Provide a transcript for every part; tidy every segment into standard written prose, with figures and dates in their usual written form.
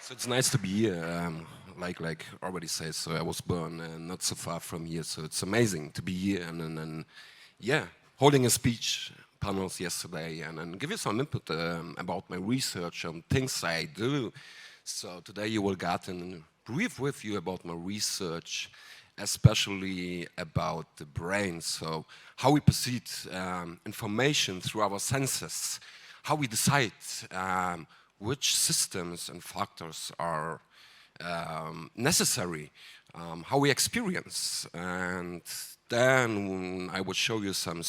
So it's nice to be here. Like already says, so I was born not so far from here, so it's amazing to be here and yeah, holding a speech panels yesterday and give you some input about my research and things I do. So today you will get a brief with you about my research, especially about the brain. So how we perceive information through our senses, how we decide which systems and factors are necessary, how we experience, and then I will show you some.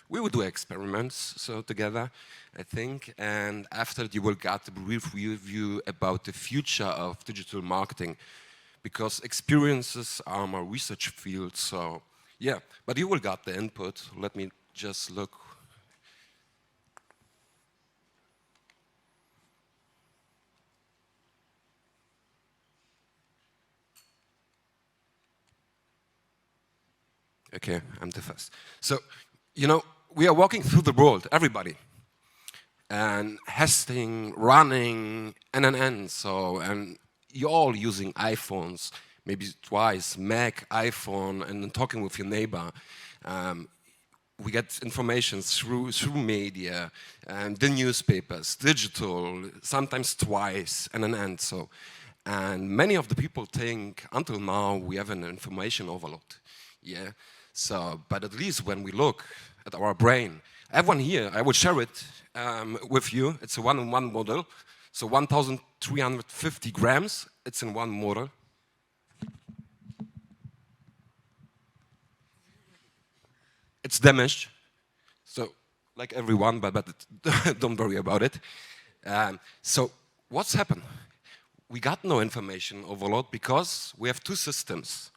We will do experiments so together, I think, and after that you will get a brief review about the future of digital marketing, because experiences are my research field. So yeah, but you will get the input. Let me just look. Okay, I'm the first. So, you know, we are walking through the world, everybody, and testing, running, and. So, and you're all using iPhones, maybe twice, Mac, iPhone, and then talking with your neighbor. We get information through media, and the newspapers, digital, sometimes twice, and. So, and many of the people think until now we have an information overload. Yeah. So, but at least when we look at our brain, I have one here. I will share it with you. It's a one-on-one model. So 1,350 grams. It's in one model. It's damaged. So, like everyone, but don't worry about it. So, what's happened? We got no information overload because we have two systems.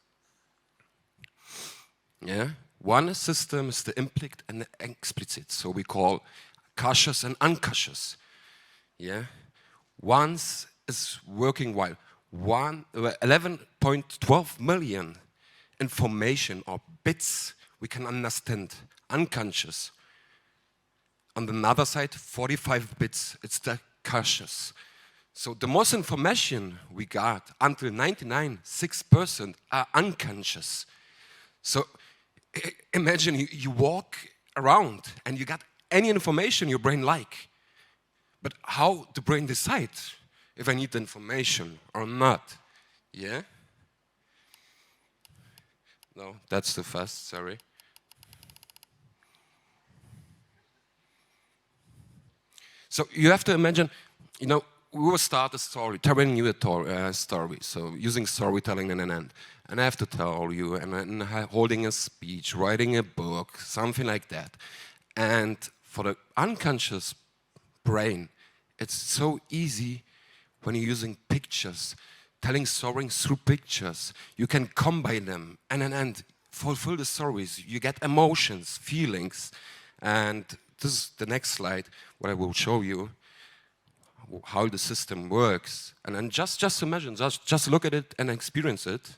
Yeah, one system is the implicit and the explicit, so we call conscious and unconscious. Yeah, one is working while 11.12 million information or bits we can understand unconscious. On the other side, 45 bits, it's the conscious. So the most information we got until 99.6% are unconscious. So imagine you walk around and you got any information your brain like. But how the brain decides if I need the information or not? Yeah? No, that's too fast, sorry. So you have to imagine, you know, we will start a story, telling you a story, so using storytelling and an end. And I have to tell you, and holding a speech, writing a book, something like that. And for the unconscious brain, it's so easy when you're using pictures, telling stories through pictures. You can combine them and fulfill the stories. You get emotions, feelings. And this is the next slide, what I will show you how the system works. And then just imagine, just look at it and experience it.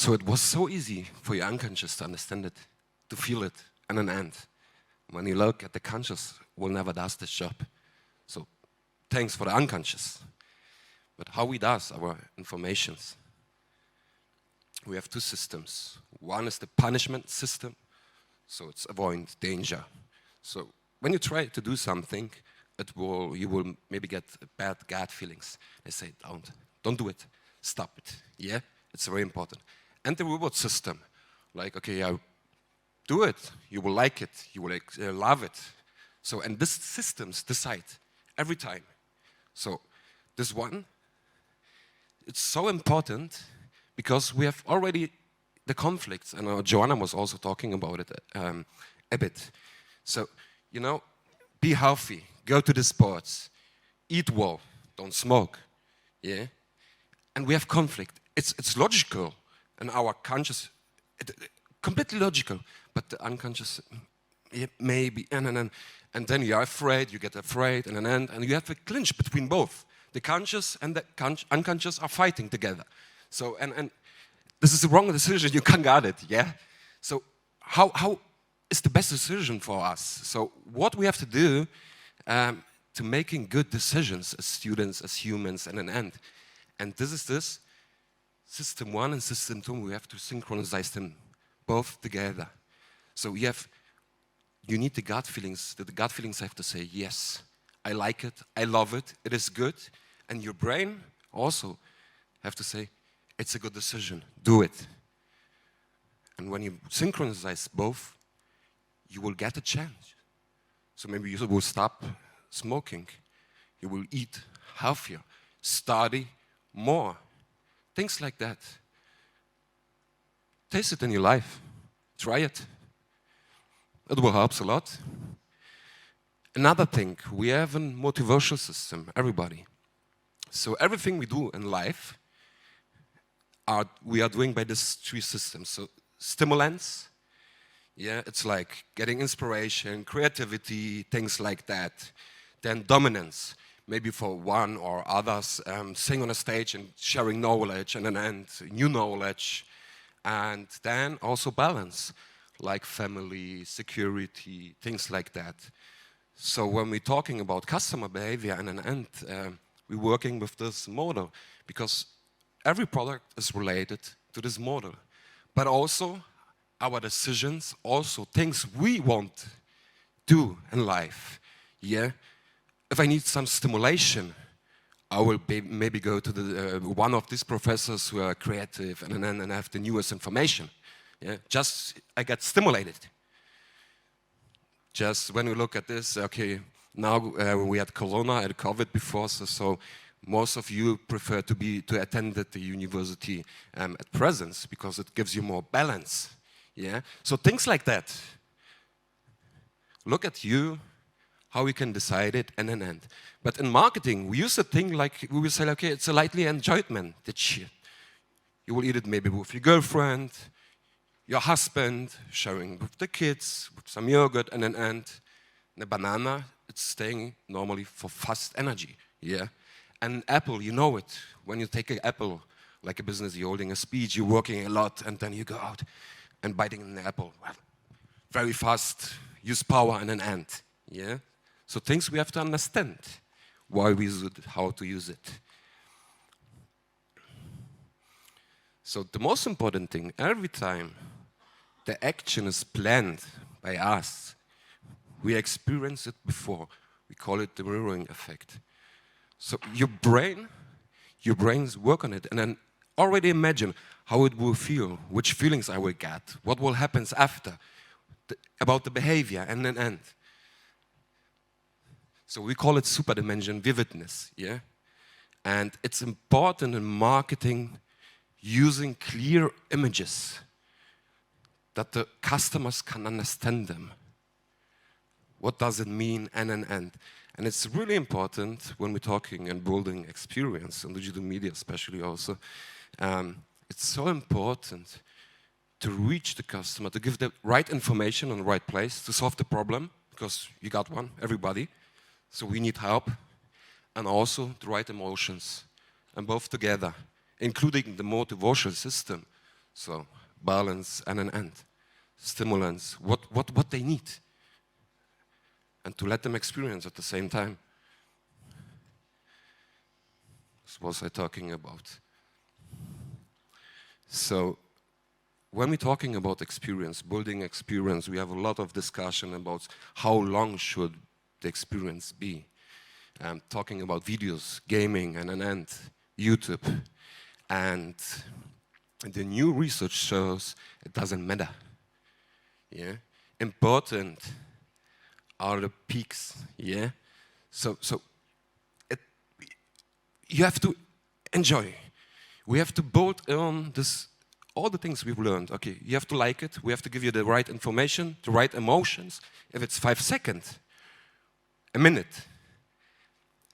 So it was so easy for your unconscious to understand it, to feel it, and an end. When you look at the conscious, will never does this job. So thanks for the unconscious. But how we does our informations? We have two systems. One is the punishment system, so it's avoid danger. So when you try to do something, you will maybe get bad gut feelings. They say, don't do it, stop it. Yeah, it's very important. And the reward system, like, okay, do it, you will like it, you will love it. So, and these systems decide every time. So, this one, it's so important because we have already the conflicts, and Joanna was also talking about it a bit. So, you know, be healthy, go to the sports, eat well, don't smoke, yeah? And we have conflict. It's logical, and our conscious, completely logical, but the unconscious, yeah, maybe, and then you're afraid, you get afraid, and you have a clinch between both. The conscious and the unconscious are fighting together. So, and this is the wrong decision, you can't get it, yeah? So how is the best decision for us? So what we have to do to making good decisions as students, as humans, and this is this, system 1 and system 2, we have to synchronize them both together. So you need the gut feelings, the gut feelings have to say, yes, I like it, I love it, it is good, and your brain also have to say, it's a good decision, do it. And when you synchronize both, you will get a change. So maybe you will stop smoking, you will eat healthier, study more, things like that. Taste it in your life, try it. It will help a lot. Another thing, we have a motivational system, everybody. So everything we do in life, we are doing by these 3 systems. So stimulants, yeah, it's like getting inspiration, creativity, things like that. Then dominance, maybe for one or others, sing on a stage and sharing knowledge and new knowledge. And then also balance, like family, security, things like that. So when we're talking about customer behavior we're working with this model because every product is related to this model. But also our decisions, also things we want to do in life. Yeah, if I need some stimulation, I will maybe go to one of these professors who are creative and have the newest information. Yeah, just I get stimulated. Just when we look at this, okay, now we had Corona and COVID before, so most of you prefer to attend at the university at presence because it gives you more balance. Yeah, so things like that. Look at you, how we can decide it, and. But in marketing, we use a thing like we will say, okay, it's a lightly enjoyment. You will eat it maybe with your girlfriend, your husband, sharing with the kids, with some yogurt, and the banana, it's staying normally for fast energy. Yeah, and apple, you know it. When you take an apple, like a business, you're holding a speech, you're working a lot, and then you go out and biting an apple. Well, very fast, use power and an end. Yeah? So things we have to understand why we use it, how to use it. So the most important thing, every time the action is planned by us, we experience it before. We call it the mirroring effect. So your brains work on it and then already imagine how it will feel, which feelings I will get, what will happen after, about the behavior and. So we call it superdimension vividness, yeah? And it's important in marketing using clear images that the customers can understand them. What does it mean and. And it's really important when we're talking and building experience on digital media especially also. It's so important to reach the customer, to give the right information on the right place to solve the problem, because you got one, everybody. So we need help, and also the right emotions, and both together, including the motivational system. So balance and stimulants, what they need, and to let them experience at the same time. This was I talking about. So when we're talking about experience, building experience, we have a lot of discussion about how long should the experience be. talking about videos, gaming, and YouTube. And the new research shows it doesn't matter. Yeah, important are the peaks. Yeah, so it, you have to enjoy. We have to build on this, all the things we've learned. Okay, you have to like it. We have to give you the right information, the right emotions. If it's 5 seconds, a minute,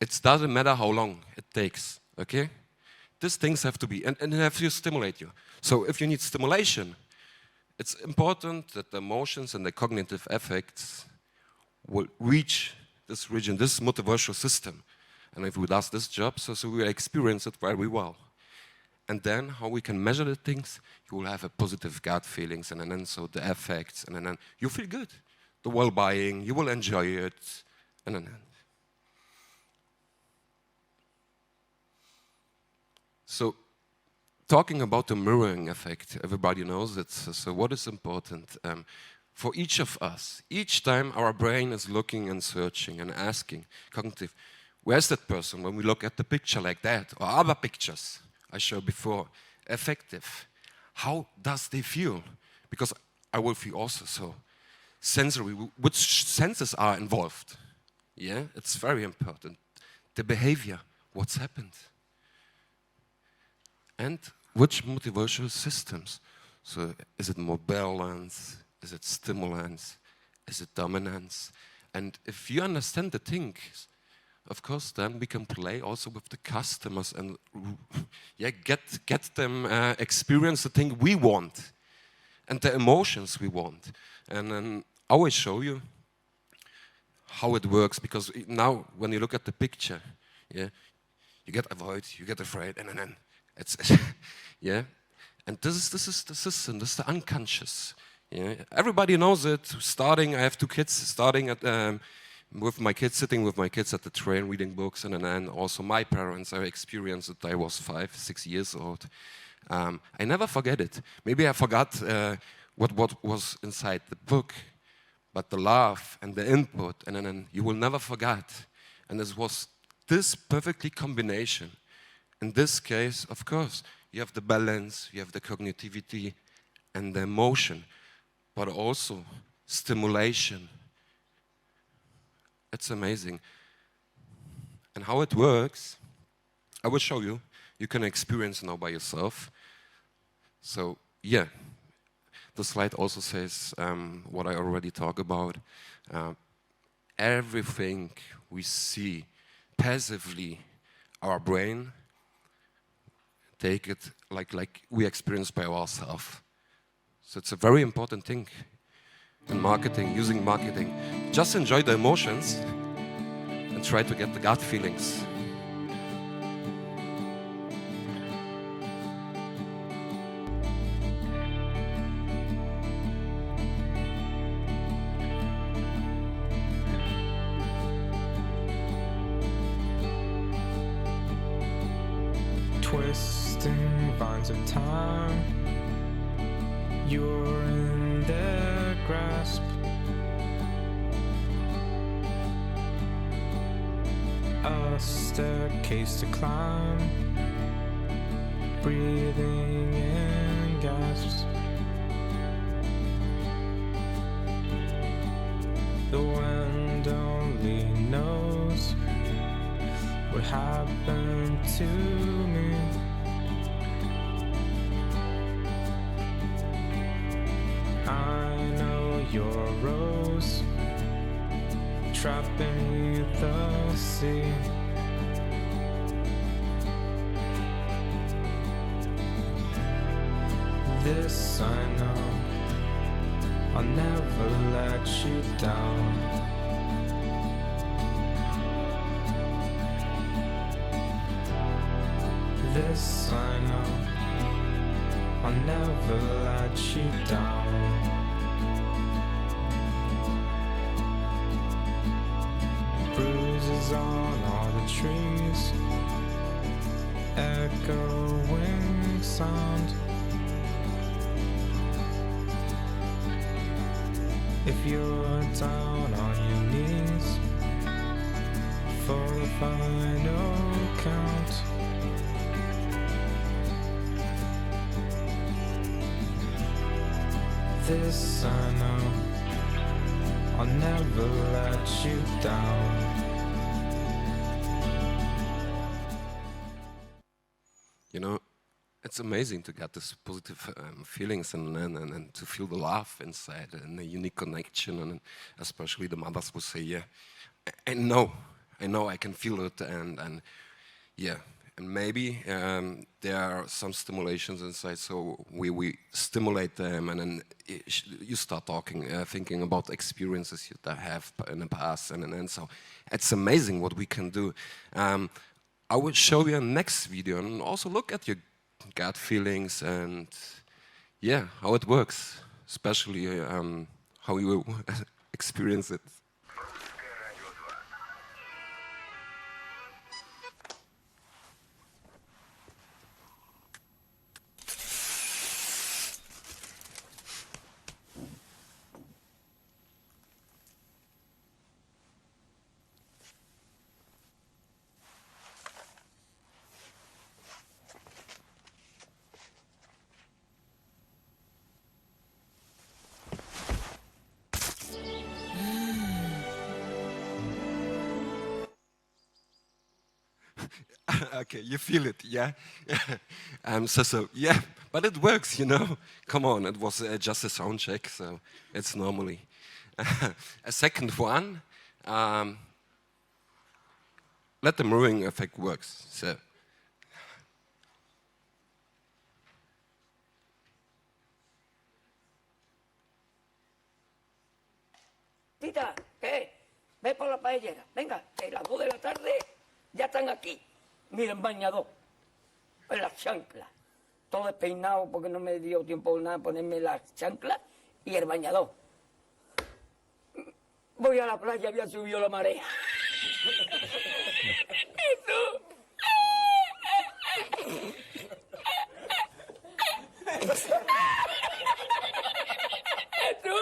it doesn't matter how long it takes. Okay, these things have to be, and they have to stimulate you. So if you need stimulation, it's important that the emotions and the cognitive effects will reach this region, this motivational system. And if we do this job, so we will experience it very well. And then how we can measure the things, you will have a positive gut feelings, and then so the effects, and then you feel good. The well-being, you will enjoy it, and then. So, talking about the mirroring effect, everybody knows it. So what is important? For each of us, each time our brain is looking and searching and asking, cognitive, where's that person when we look at the picture like that, or other pictures I showed before, effective. How does they feel? Because I will feel also so. Sensory, which senses are involved? Yeah, it's very important. The behavior, what's happened? And which motivational systems? So is it more balance? Is it stimulants? Is it dominance? And if you understand the things, of course, then we can play also with the customers and yeah, get them experience the thing we want and the emotions we want. And then I will show you how it works, because now when you look at the picture, yeah, you get avoid, you get afraid, and then it's yeah. And this is the system, this is the unconscious. Yeah, everybody knows it. Starting, I have 2 kids. Starting at with my kids, sitting with my kids at the train, reading books, and then also my parents. I experienced it. I was 5, 6 years old. I never forget it. Maybe I forgot what was inside the book, but the love and the input, and then you will never forget. And this was this perfectly combination. In this case, of course, you have the balance, you have the cognitivity and the emotion, but also stimulation. It's amazing. And how it works, I will show you. You can experience now by yourself. So, yeah, the slide also says what I already talked about. Everything we see passively, our brain take it like we experience by ourselves. So it's a very important thing in marketing, using marketing. Just enjoy the emotions and try to get the gut feelings. Twisting vines of time, you're in their grasp. A staircase to climb, breathing in gasps. The wind only knows what happened to me. I know you're a rose trapped beneath the sea. This I know, I'll never let you down. This I know, I'll never let you down. Bruises on all the trees, echoing sound. If you're down on your knees, for the final count. This I know, I'll never let you down. You know, it's amazing to get this positive feelings and to feel the love inside and a unique connection, and especially the mothers will say, yeah, I know, I can feel it, and yeah, and maybe there are some stimulations inside, so we stimulate them, and then you start talking, thinking about experiences you have in the past, and so it's amazing what we can do. I will show you a next video and also look at your gut feelings and yeah, how it works, especially how you experience it. Okay, you feel it, yeah? So, yeah, but it works, you know? Come on, it was just a sound check, so it's normally. A second one, let the mirroring effect works, so. Tita, ¿qué? Ve por la paellera. Venga, que las 2 de la tarde ya están aquí. Miren, bañador. En las chanclas. Todo despeinado porque no me dio tiempo nada ponerme las chanclas y el bañador. Voy a la playa, había subido la marea. ¿Y tú? ¿Tú?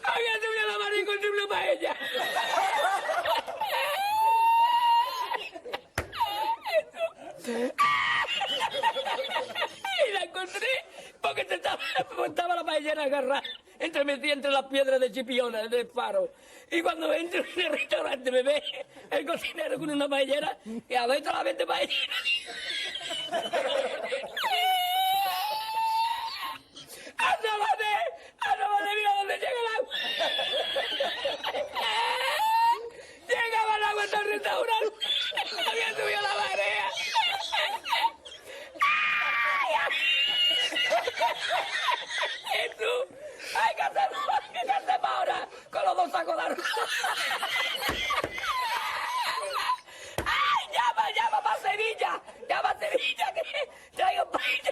Había subido la marea y encontré una paella. Y la encontré porque estaba la paellera agarrada metida entre las piedras de Chipiona, del faro. Y cuando entro en el restaurante me ve el cocinero con una paellera y adentro la 20 paellera. ¡Asómate, mira dónde llega el agua! Llegaba el agua hasta el restaurante. Había subido la marea. ¿Y tú? ¡Ay, qué hacemos ahora! Con los 2 sacos de arroz. ¡Ay, llama para Sevilla! ¡Llama a Sevilla que traigo paella!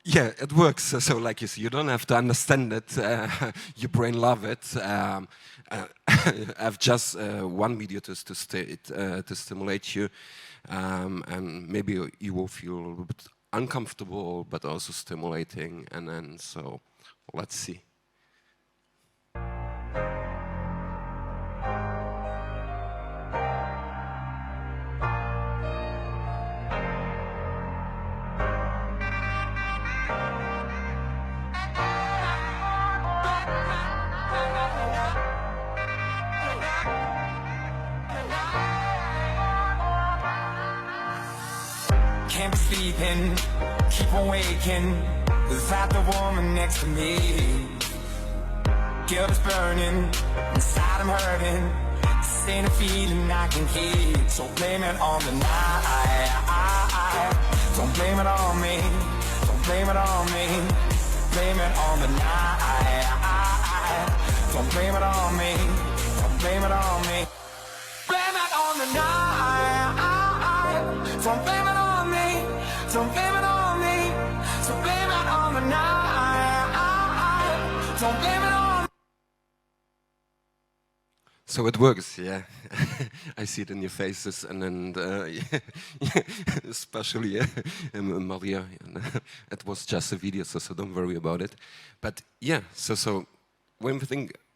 Yeah, it works. So like you see, you don't have to understand it. Your brain love it. I have just one video to stimulate you, and maybe you will feel a little bit uncomfortable, but also stimulating. And then so, let's see. Can't be sleeping, keep on waking without the woman next to me. Guilt is burning, inside I'm hurting. This ain't a feeling I can keep, so blame it on the night. Don't blame it on me, don't blame it on me. Blame it on the night. Don't blame it on me, don't blame it on me. Blame it on the night. Don't blame it on me, don't blame it on me. So blame it on the night. Don't blame it on. So it works, yeah. I see it in your faces, and then especially Maria. It was just a video, so don't worry about it. But yeah, so when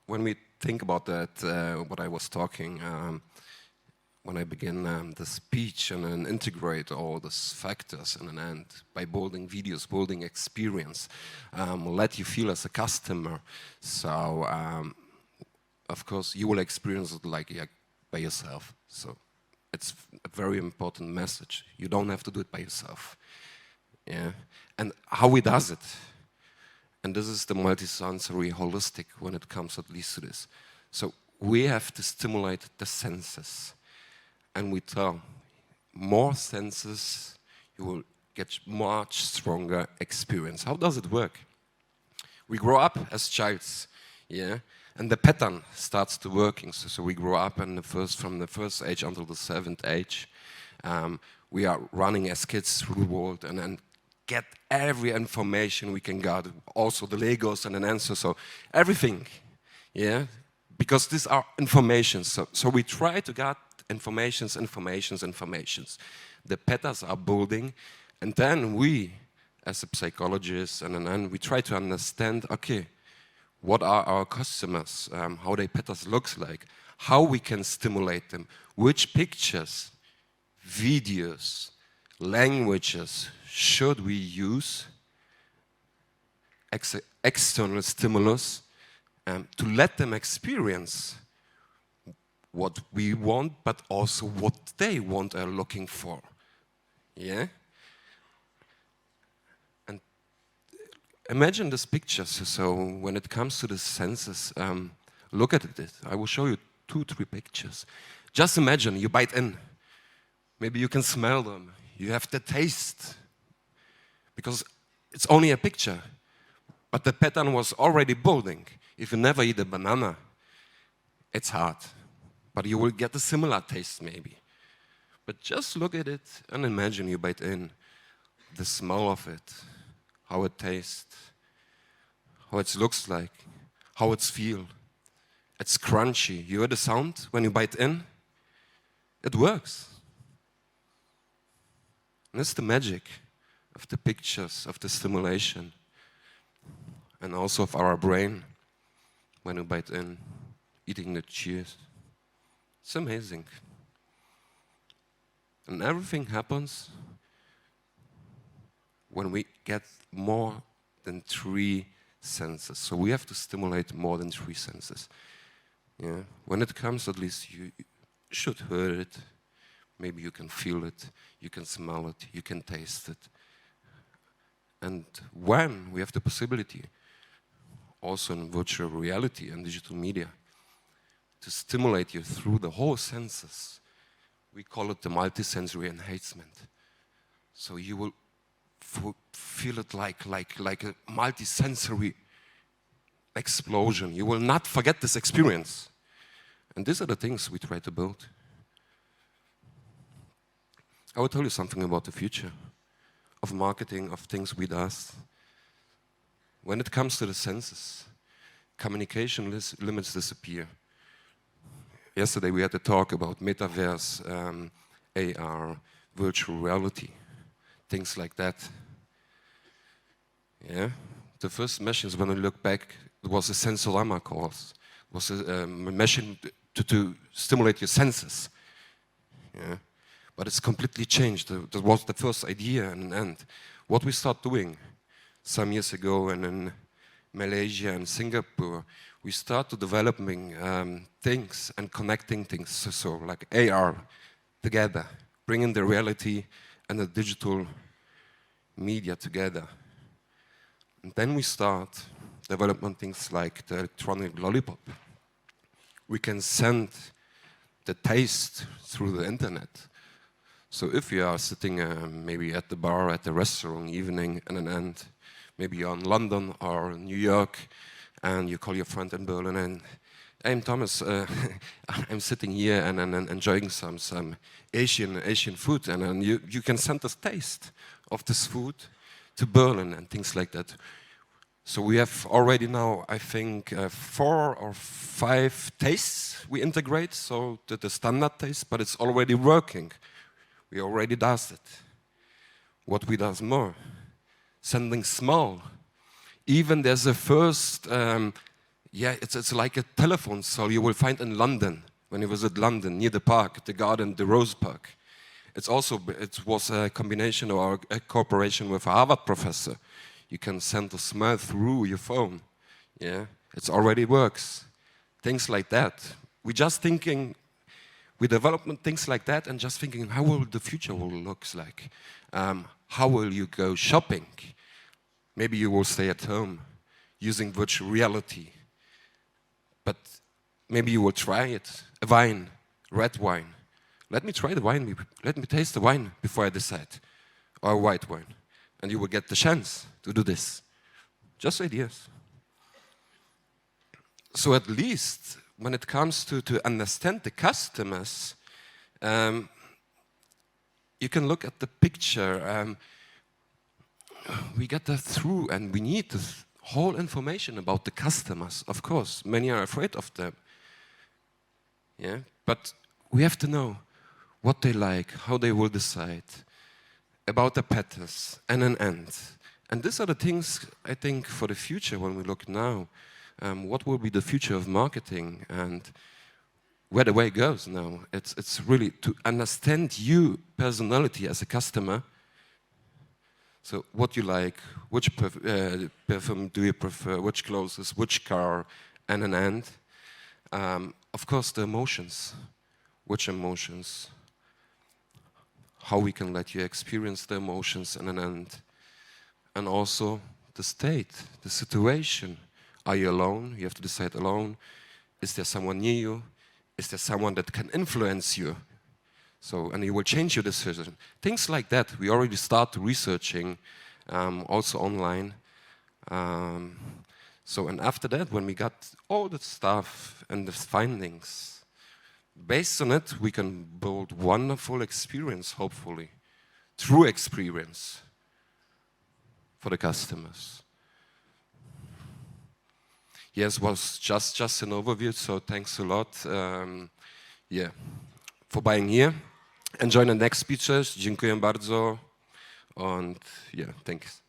we think about that, what I was talking, when I begin the speech and then integrate all these factors in an end by building videos, building experience, let you feel as a customer. So. Of course, you will experience it like by yourself. So it's a very important message. You don't have to do it by yourself. Yeah. And how we does it? And this is the multisensory holistic when it comes at least to this. So we have to stimulate the senses. And we tell more senses, you will get much stronger experience. How does it work? We grow up as childs, yeah. And the pattern starts to working. So we grow up from the first age until the 7th age. We are running as kids through the world and then get every information we can get. Also the Legos and an answer. So everything, yeah. Because these are informations. So we try to get informations. The patterns are building, and then we, as a psychologist, and then we try to understand. Okay. What are our customers, how their patterns looks like, how we can stimulate them, which pictures, videos, languages should we use, external stimulus, to let them experience what we want, but also what they want are looking for. Yeah? Imagine this picture. So when it comes to the senses, look at it. I will show you 2-3 pictures. Just imagine you bite in. Maybe you can smell them. You have the taste. Because it's only a picture. But the pattern was already building. If you never eat a banana, it's hard. But you will get a similar taste maybe. But just look at it and imagine you bite in. The smell of it. How it tastes, how it looks like, how it feels. It's crunchy. You hear the sound when you bite in? It works. And that's the magic of the pictures, of the stimulation, and also of our brain when you bite in, eating the cheese. It's amazing. And everything happens when we get more than 3 senses. So we have to stimulate more than 3 senses. Yeah. When it comes, at least you should hear it. Maybe you can feel it, you can smell it, you can taste it. And when we have the possibility, also in virtual reality and digital media, to stimulate you through the whole senses, we call it the multisensory enhancement. So you will feel it like a multisensory explosion. You will not forget this experience. And these are the things we try to build. I will tell you something about the future of marketing, of things we do. When it comes to the senses, communication limits disappear. Yesterday we had a talk about metaverse, AR, virtual reality, things like that. Yeah, the first machines, when I look back, it was a Sensorama course. It was a machine to stimulate your senses. Yeah, but it's completely changed. That was the first idea, and what we start doing some years ago, and in Malaysia and Singapore, we started developing things and connecting things, so like AR together, bringing the reality and the digital media together. And then we start developing things like the electronic lollipop. We can send the taste through the internet. So if you are sitting maybe at the bar, at the restaurant evening, and maybe you're in London or New York, and you call your friend in Berlin, and I'm Thomas, I'm sitting here and enjoying some Asian food, and you can send the taste of this food to Berlin and things like that. So we have already now, I think, 4 or 5 tastes we integrate, so the standard taste, but it's already working. We already does it. What we does more? Sending small. Even there's a first, it's like a telephone cell you will find in London, when you visit London, near the park, the garden, the Rose Park. It was a combination or a cooperation with a Harvard professor. You can send a smile through your phone. Yeah, it already works. Things like that. We're just thinking, we development things like that, and just thinking, how will the future will looks like? How will you go shopping? Maybe you will stay at home using virtual reality. But maybe you will try it. A wine, red wine. Let me try the wine. Let me taste the wine before I decide. Or a white wine. And you will get the chance to do this. Just ideas. So at least when it comes to understand the customers, you can look at the picture. We get that through, and we need the whole information about the customers. Of course, many are afraid of them. Yeah, but we have to know what they like, how they will decide, about the patterns, and an end. And these are the things, I think, for the future when we look now. What will be the future of marketing and where the way goes now? It's really to understand you personality as a customer. So what you like, which perfume do you prefer, which clothes, which car, and an end. Of course, the emotions. Which emotions? How we can let you experience the emotions and an end. And also the state, the situation. Are you alone? You have to decide alone. Is there someone near you? Is there someone that can influence you? So, and you will change your decision. Things like that, we already start researching, also online. So, and after that, when we got all the stuff and the findings, based on it, we can build wonderful experience, hopefully. True experience for the customers. Yes, was just an overview, so thanks a lot. For being here. Enjoy the next speeches. Dziękuję bardzo. And thanks.